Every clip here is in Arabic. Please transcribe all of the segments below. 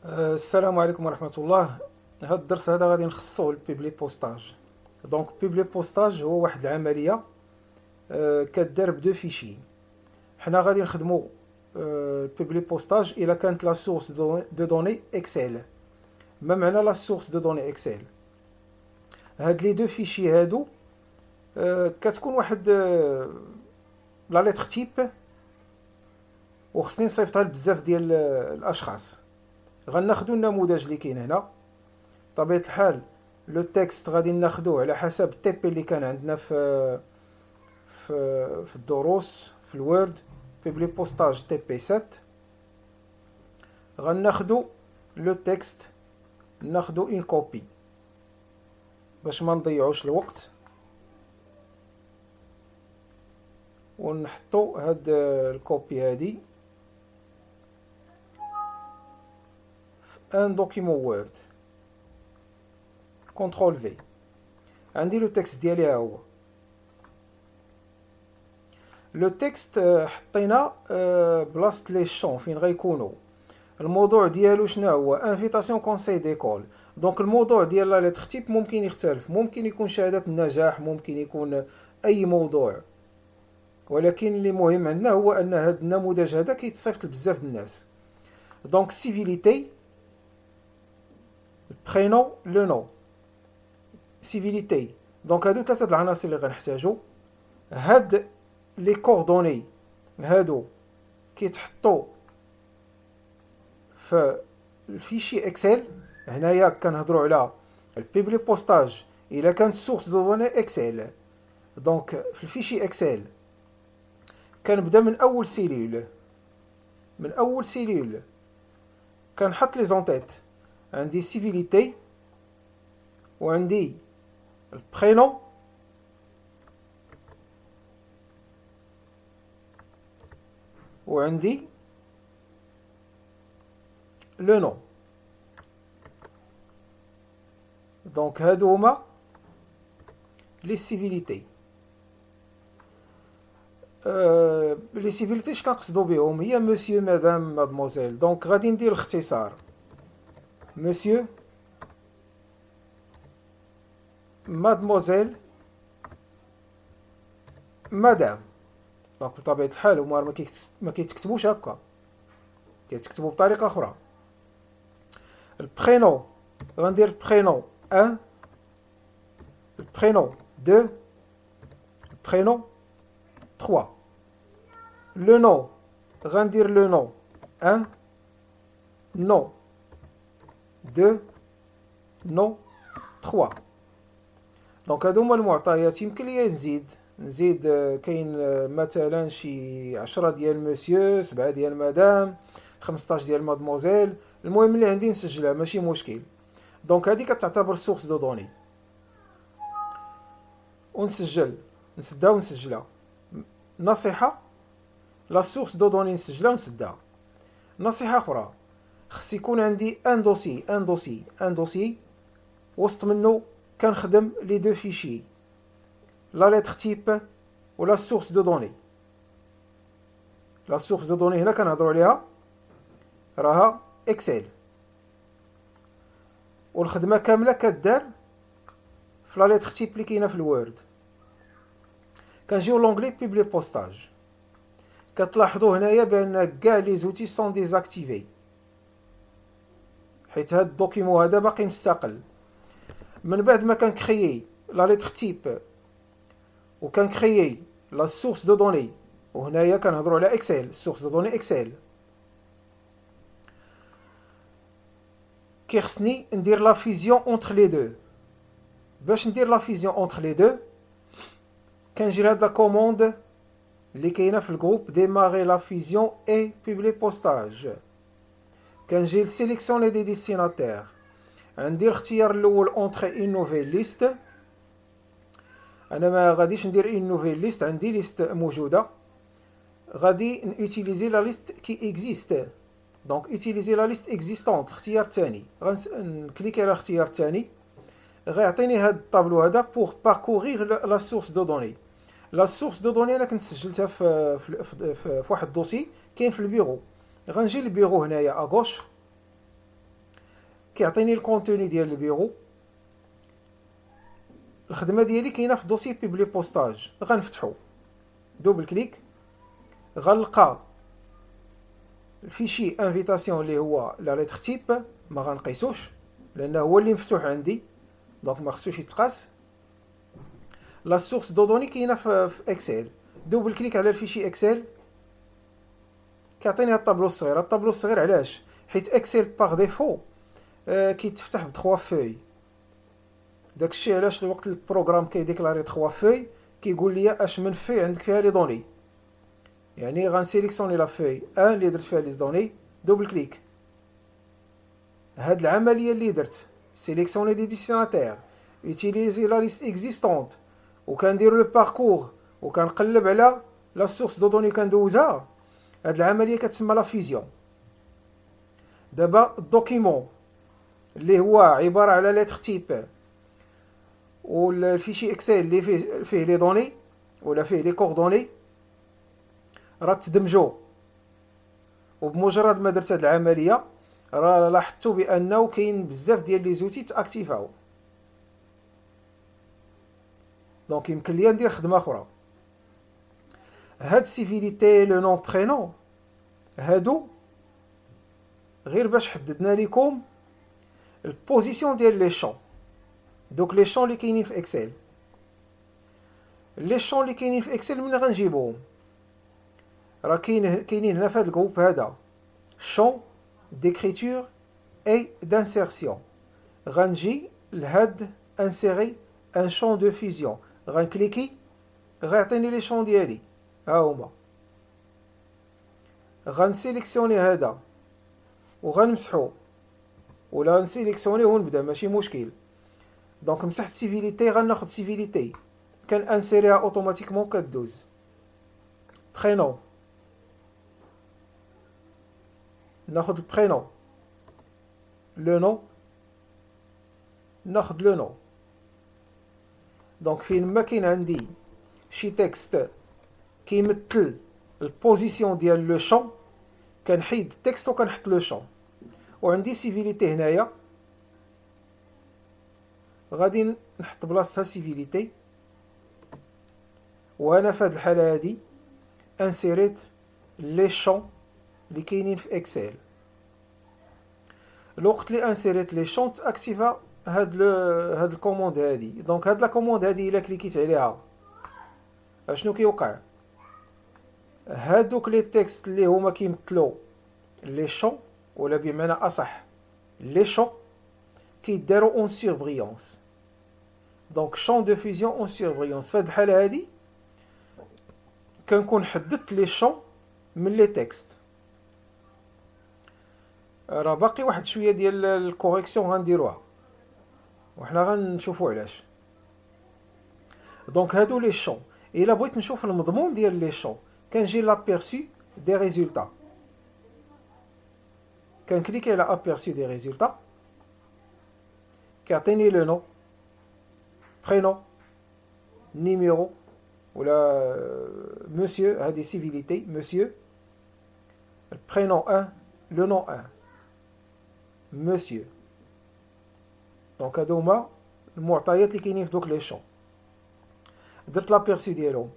السلام عليكم ورحمة الله. هذا الدرس هذا غادي نخصوه البيبلي بوستاج. دونك بيبلي بوستاج هو واحد العملية كدار بدو فيشي. حنا غادي نخدمو البيبلي بوستاج إلا كانت لا سورس دو دوني اكسل. ما معنى لا سورس دو دوني اكسل؟ هاد لي دو فيشي هادو كتكون واحد لا ليتر تيب، وخصني نصيفطها لبزاف ديال الاشخاص. غناخدو النموذج اللي كاين هنا. بطبيعة الحال لو تكست غادي ناخدوه على حسب التي بي اللي كان عندنا في الدروس في الوورد. بيبلي بوستاج تي بي 7. غناخدو لو تكست، ناخدو اون كوبي باش ما نضيعوش الوقت، ونحطو هاد الكوبي هادي في ان دوكيمون وورد. كونترول في. عندي لو تكست ديالي ها هو. لو تكست حطينا بلاصة لي شون فين غيكونوا. الموضوع ديالو شنو هو؟ انفيتاسيون كونساي ديكول. دونك الموضوع ديال لا ليتر تيب ممكن يختلف، ممكن يكون شهادة النجاح، ممكن يكون اي موضوع، ولكن اللي مهم عندنا هو ان هذا النموذج هذا كيتصيفط لبزاف الناس. دونك سيفيليتي، برينو، لو نو. سيفيليتي، دونك هادو ثلاثة العناصر اللي غنحتاجو. هاد لي كوردوني هادو كيتحطوا في الفيشي اكسل. هنايا كنهضروا على البيبلي بوستاج الا كانت سورس دو دوني اكسل. دونك في الفيشي اكسل كنبدا من اول سيلول، من اول سيلول كنحط لي زونتيت. عندي سيفيليتي، وعندي البرينو، وعندي لو نو. دونك هادو هما لي سيفيليتي. لي سيفيليتي اش كنقصدو بهم؟ هي مسيو، مدام، مادموزيل. دونك غادي ندير الاختصار مسيو، مادموزيل، مدام. دونك بطبيعة الحال هما ما كيتكتبوش هكا، كيتكتبوا بطريقة أخرى. البرينو غندير البرينو 1، البرينو 2، البرينو 3. لو نو غندير لو نو 1، نو 2، نو 3. دونك هادو هما المعطيات. يمكن ليا نزيد كاين مثلا شي 10 ديال مسيو، 7 ديال مدام، 15 ديال مادموزيل. المهم اللي عندي نسجلها، ماشي مشكل. دونك هادي كتعتبر سورس دو دوني، ونسجل، نسدها ونسجلها. نصيحة، لا سورس دو دوني نسجلها ونسدها. نصيحة أخرى، خص يكون عندي ان دوسي وسط منه كنخدم لي دو فيشي، لا ليتر تيب ولا سورس دو دوني. لا سورس دو دوني هنا كنهضروا عليها راها اكسل، والخدمه كامله كدار في لا ليتر تيب اللي كاينه في الوورد. كنجيو لونغلي بيبلي بوستاج. كتلاحظوا هنايا بان كاع لي زوتي سون ديزاكتيفي، حيت هاد الدوكيمون هذا باقي مستقل. من بعد ما كنكريي لا ليتر تيب وكنكريي لا سورس دو دوني، وهنايا كنهضروا على اكسل، سورس دو دوني اكسل، كيخصني ندير لا فيزيون اونتر لي دو. باش ندير لا فيزيون اونتر لي دو كنجي لهاد لا كوموند اللي كاينه في الجروب ديماري لا فيزيون اي بيبلي بوستاج. كنجي لسيليكسيوني دي ديستيناتير. عندي الاختيار الاول اونتري اون نوفيل ليست. انا ما غاديش ندير اون نوفيل ليست، عندي ليست موجوده. غادي نوتيليزي لا ليست كي اكزيست. دونك اوتيليزي لا ليست اكزيستونت، الاختيار الثاني. غنكليكي على الاختيار الثاني، غيعطيني هاد الطابلو هذا بوغ باركوريغ لا سورس دو دوني. لا سورس دو دوني انا كنت سجلتها في واحد الدوسي كاين في البيرو. غنجي للبيرو هنايا اغوش، كيعطيني الكونتوني ديال البيرو. الخدمه ديالي كاينه في دوسي بيبلي بوستاج، غنفتحو دوبل كليك، غنلقى الفيشي انفيتاسيون اللي هو لا ليتر تيب، ما غنقيسوش لانه هو اللي مفتوح عندي دونك ما خصوش يتقاس. لا سورس دو دوني كاينه في اكسل، دوبل كليك على الفيشي اكسل كيعطيني هاد الطابلو الصغير. الطابلو الصغير علاش؟ حيت اكسل باغ ديفو كيتفتح ب 3 فوي. داكشي علاش الوقت البروغرام كيديكلاري 3 فوي كيقول لي اش من فوي عندك فيها لي دوني. يعني غنسيليكسيوني لا فوي 1 اللي درت فيها لي دوني، دوبل كليك. هاد العمليه اللي درت سيليكسيوني دي ديستيناتير، يوتيليزي لا ليست اكزيستونت، وكندير لو باركور وكنقلب على لا سورس دو دوني كندوزها، هاد العمليه كتسمى لا فيزيون. دابا الدوكيمون اللي هو عباره على لتر تيب والفيشي اكسل اللي فيه لي دوني ولا فيه لي كوردوني راه تدمجوا. وبمجرد ما درت هاد العمليه راه لاحظتوا بانه كاين بزاف ديال لي زوتي تاكتيفاو. دونك يمكن ليا ندير خدمه اخرى. هاد سيفيليتي لو نون برينون هادو غير باش حددنا لكم البوزيسيون ديال لي شون. دوك لي شون اللي كاينين في اكسل، لي شون اللي كاينين في اكسل من غنجيبوهم؟ راه كاينين هنا في هاد الجروب هذا شون d'écriture et d'insertion. غنجي لهاد انسيري ان شون دو فيزيون، غنكليكي غيعطيني لي شون ديالي ها هما. غنسيليكسيوني هذا وغنمسحو ولا نسيليكسيوني ونبدا ماشي مشكل. دونك مسحت سيفيليتي، غناخد سيفيليتي كان انسيريها اوتوماتيكمون كدوز. برينون ناخد البرينون، لو نو ناخد لو نو. دونك فين ما كاين عندي شي تكست كيمثل البوزيسيون ديال لو شون كنحيد التكست وكنحط لو شون. وعندي سيفيليتي هنايا غادي نحط بلاصتها سيفيليتي، وانا في هاد الحاله هادي انسيريت لي شون اللي كاينين في اكسل. الوقت اللي انسيريت لي شون تاكتيفا هاد الكوموند هادي. دونك هاد لا كوموند هادي الا كليكيت عليها اشنو كيوقع؟ هادوك لي تكست اللي هما كيمثلوا لي شون ولا بمعنى اصح لي شون كيداروا اون سوربريونس. دونك شون دو فيزيون اون سوربريونس. في هاد الحاله هادي كنكون حددت لي شون من لي تكست. راه باقي واحد شويه ديال الكوريكسيون غنديروها وحنا غنشوفوا علاش. دونك هادو لي شون. الا بغيت نشوف المضمون ديال لي شون كنجي لابيرسو دي ريزولتا، كنكليكي على ابيرسو دي ريزولتا كيعطيني لو نو، برينون، نيميرو ولا مسيو. هادي سيفيليتي مسيو، البرينون 1 لو نون 1 مسيو. دونك هادو هما المعطيات اللي كاينين في دوك لي شون. درت لابيرسو ديالهم.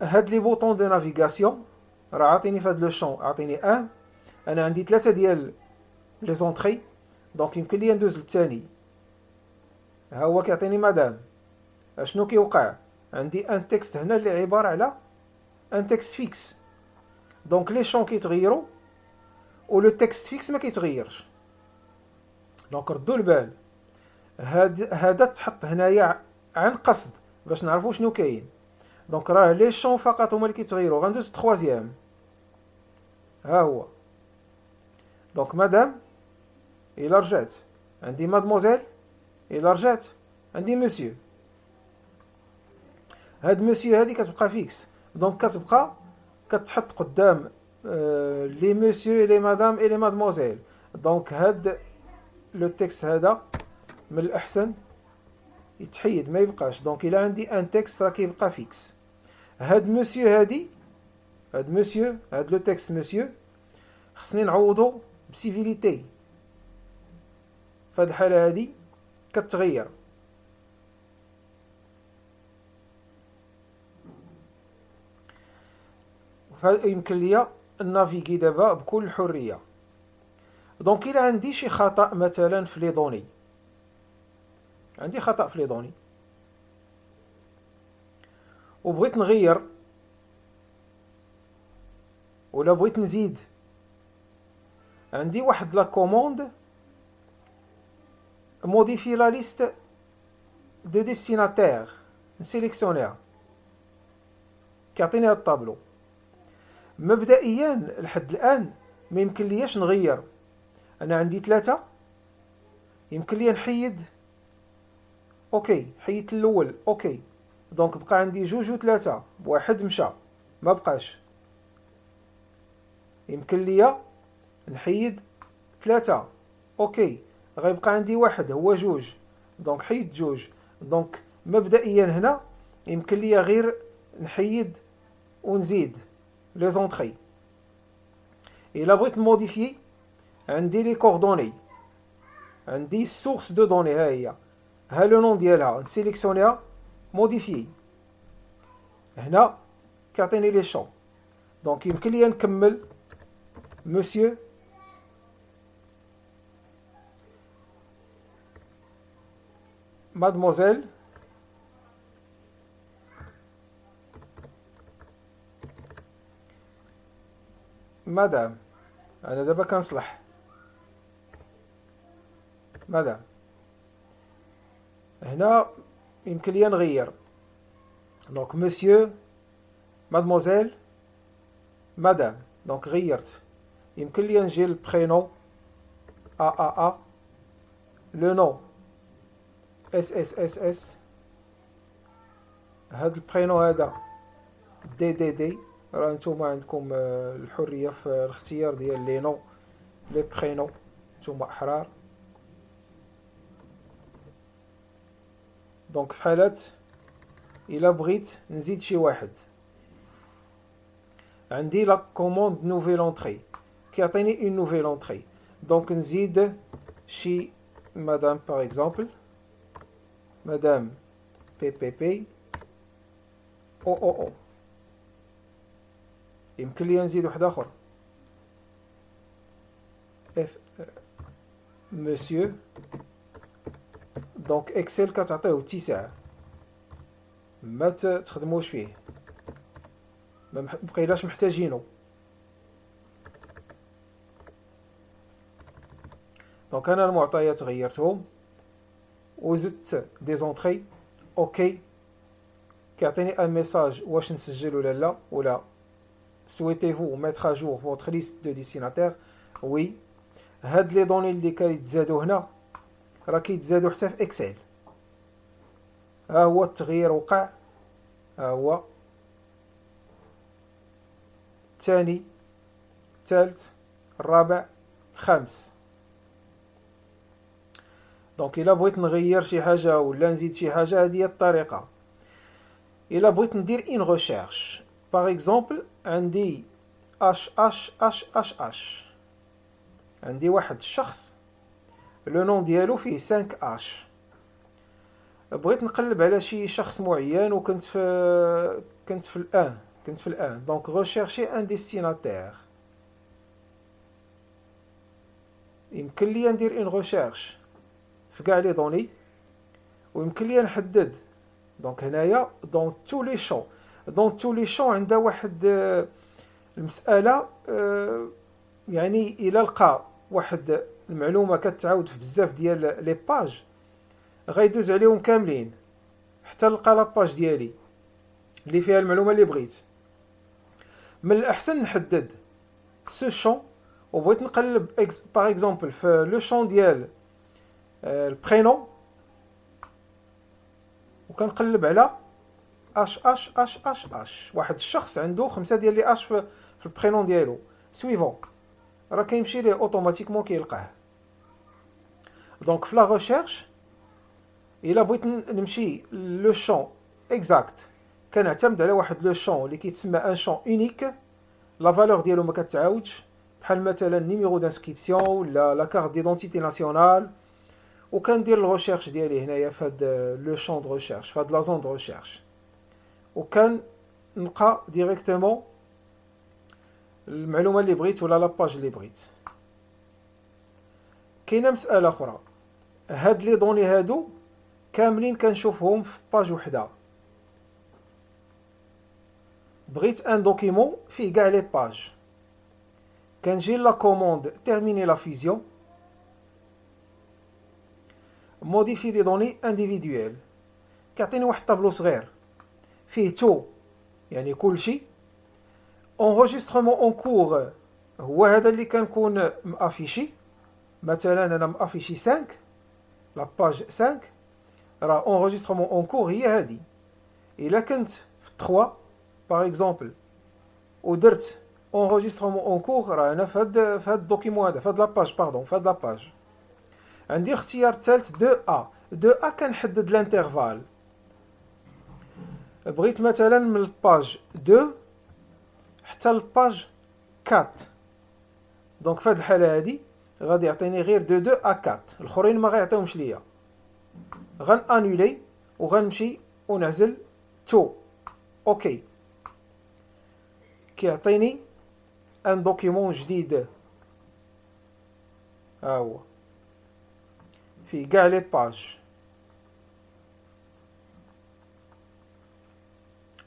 هاد لي بوطون دو نافيغاسيون راه عاطيني في هاد لو شون عاطيني 1. انا عندي 3 ديال لي زونطري دونك يمكن لي ندوز للثاني. ها هو كيعطيني مدام. اشنو كيوقع؟ عندي ان تكست هنا اللي عباره على ان تكست فيكس. دونك لي شون كيتغيروا ولو تكست فيكس ما كيتغيرش. دونك ردوا البال، هذا تحط هنايا عن قصد باش نعرفوا شنو كاين. دونك راه لي شون فقط هما اللي كيتغيروا. غندوز التخوازيام ها هو. دونك مدام الا رجعت عندي مادموزيل، الا رجعت عندي مسيو. هاد مسيو هادي كتبقى فيكس. دونك كتبقى كتحط قدام لي مسيو لي مدام اي لي مادموزيل. دونك هاد لو تكست هذا من الاحسن يتحيد ما يبقاش. دونك الا عندي ان تكست راه كيبقى فيكس. هاد مسيو هادي هاد مسيو هاد لو تكست مسيو خصني نعوضو بسيفيليتي. فهاد الحالة هادي كتغير. يمكن ليا نافيغي دابا بكل حرية. دونك إلا عندي شي خطأ مثلا في لي دوني، عندي خطأ في لي دوني وبغيت نغير ولا بغيت نزيد، عندي واحد لا كوموند موديفي لا ليست دو ديستيناتير، نسيليكسيونيها كيعطيني هاد الطابلو. مبدئيا لحد الآن ما يمكن لياش نغير. أنا عندي 3، يمكن لي نحيد، أوكي حيدت الأول، أوكي دونك بقى عندي 2 و3، واحد مشى ما بقاش. يمكن ليا نحيد 3، أوكي غيبقى عندي واحد هو 2، دونك حيد 2. دونك مبدئيا هنا يمكن ليا غير نحيد ونزيد لي زونطري. إلا بغيت نموديفي عندي لي كوردوني، عندي سورس دو دوني، ها هي، ها لو نون ديالها، نسيليكسيونيها موديفي. هنا كيعطيني لي شون. دونك يمكن لي نكمل مسيو مادموزيل مدام. انا دابا كنصلح مدام. هنا يمكن لي نغير، دونك مسيو مادموزيل مدام، دونك غيرت. يمكن لي نجي البرينو ا لو نو اس. هاد البرينو هذا دي. راه نتوما عندكم الحرية في الاختيار ديال لي نو لي برينو، نتوما احرار. دونك في حالات الا بغيت نزيد شي واحد، عندي لا كوموند نوفيل اونطري كيعطيني اون نوفيل اونطري. دونك نزيد شي مدام باغ اكزومبل، مدام بي او. يمكن لي نزيد واحد اخر، اف مسيو. دونك اكسل كتعطيه اتساع، ما تخدموش فيه، ما بقيناش محتاجينه. دونك انا المعطيات غيرتهم وزدت دي زونطري، اوكي كيعطيني ان ميساج واش نسجل ولا لا، ولا souhaitez-vous mettre à jour votre liste de destinataires. وي. هاد لي دوني اللي كيتزادوا هنا راه كيتزادوا حتى في اكسل. ها هو التغيير وقع، ها هو الثاني، الثالث، الرابع، الخامس. دونك الا بغيت نغير شي حاجه ولا نزيد شي حاجه، هذه هي الطريقه. الا بغيت ندير ان ريشيرش باغ اكزومبل، عندي اش، عندي واحد الشخص لو نون ديالو فيه 5 اش. بغيت نقلب على شي شخص معين وكنت في الان دونك ريشيرشي ان ديستيناتير. يمكن لي ندير ان ريشيرش في كاع لي دوني، ويمكن لي نحدد. دونك هنايا دون تو لي شون عندها واحد المسألة، يعني إلا لقى واحد المعلومة كتعاود في بزاف ديال لي باج غيدوز عليهم كاملين حتى لقى لاباج ديالي اللي فيها المعلومة اللي بغيت. من الأحسن نحدد سو شون، وبغيت نقلب باغ اكزومبل في لو شون ديال البرينو، وكنقلب على اش. واحد الشخص عنده 5 ديال لي اش في البرينون ديالو. سويفون راه كيمشي ليه اوتوماتيكمون كيلقاه. دونك في لا ريشيرش الا بغيت نمشي لو شون اكزاكت، كنعتمد على واحد لو شون اللي كيتسمى ان شون اونيك، لا فالور ديالو ما كتعاودش، بحال مثلا نيميرو دانسكريبسيون ولا لا كارت ديدونتيتي ناسيونال وكندير الريشيرش ديالي هنايا في هذا لو شون دو ريشيرش، في هذا لا زون دو ريشيرش، وكنلقى ديريكتومون المعلومه اللي بغيت ولا لاباج اللي بغيت. كاينه مساله اخرى، هاد لي دوني هادو كاملين كنشوفهم في باج وحده. بغيت ان دوكيمون فيه كاع لي باج، كنجي لا كوموند تيرميني لا فيزيون، موديفي دي دوني انديفيدويل، كيعطيني واحد الطابلو صغير فيه تو يعني كلشي. انغوجيسترومون اون كور هو هذا اللي كنكون مافيشي، مثلا انا مافيشي 5 لا باج 5، راه انغوجيسترومون اون كور هي هذه. الا كنت في 3 باغ اكزومبل ودرت انغوجيسترومون اون كور، راه انا في هاد الدوكيمون هذا، في هاد لاباج باردون، في هاد لاباج عندي الاختيار الثالث 2A كنحدد الانترفال. بغيت مثلا من الباج 2 حتى الباج 4، دونك في هاد الحاله هادي غادي يعطيني غير 2 ا 4، الاخرين ما غيعطيهمش ليا. غنانولي وغنمشي ونعزل 2 اوكي، كيعطيني ان دوكيمون جديد، ها هو فيه كاع لي باج،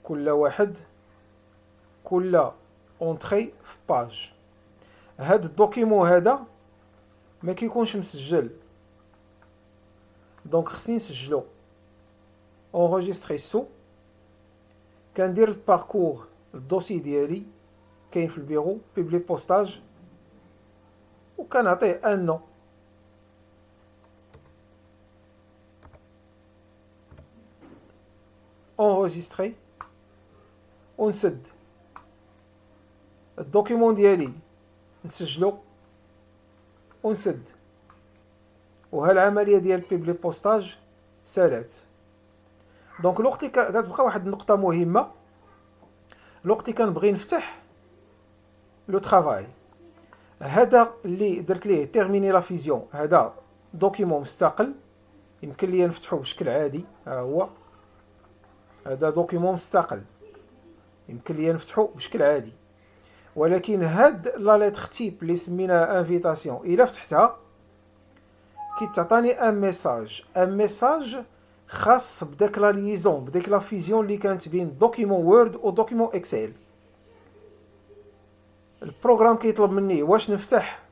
كل واحد كل اونطري في باج. هاد الدوكيمون هذا ما كيكونش مسجل، دونك خصني نسجلو. اونغوجيستري سو، كندير الباركور الدوسي ديالي كاين في البيرو بيبلي بوستاج، وكنعطيه ان نو. انغوجيستري ونسد الدوكيمون ديالي، نسجلو ونسد، وها العمليه ديال بيبلي بوستاج سالات. دونك الوقت كتبقى واحد النقطه مهمه، الوقت كنبغي نفتح لو طرافاي، هذا اللي درت ليه تيرميني لا فيزيون، هذا دوكيمون مستقل يمكن لي نفتحو بشكل عادي، ها هو هذا دوكيمون مستقل يمكن لي نفتحو بشكل عادي. ولكن هاد لا ليتر تيب اللي سميناها انفيتاسيون، الا فتحتها كيتعطاني ان ميساج خاص بداك لا ليزون، بديك لا فيزيون اللي كانت بين دوكيمون وورد و دوكيمون اكسل. البروغرام كيطلب مني واش نفتح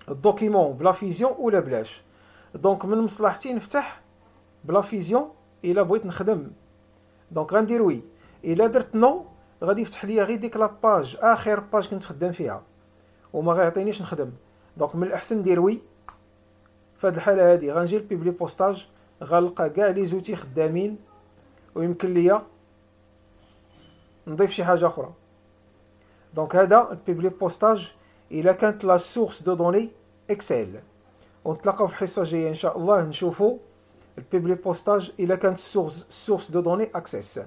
الدوكيمون بلا فيزيون ولا بلاش. دونك من مصلحتي نفتح بلا فيزيون الا بغيت نخدم، دونك غندير وي. الا درت نو غادي يفتح ليا غير ديك لاباج، اخر باج كنت خدام فيها وما غيعطينيش نخدم. دونك من الاحسن ندير وي. في هذه الحاله هذه غنجي لبيبلي بوستاج، غنلقى كاع لي زوتي خدامين، ويمكن ليا نضيف شي حاجه اخرى. دونك هذا البيبلي بوستاج الا كانت لا سورس دو دوني اكسل. ونتلاقاو في الحصه الجايه ان شاء الله نشوفوا البيبلي بوستاج الا كانت سورس دو دوني اكسس.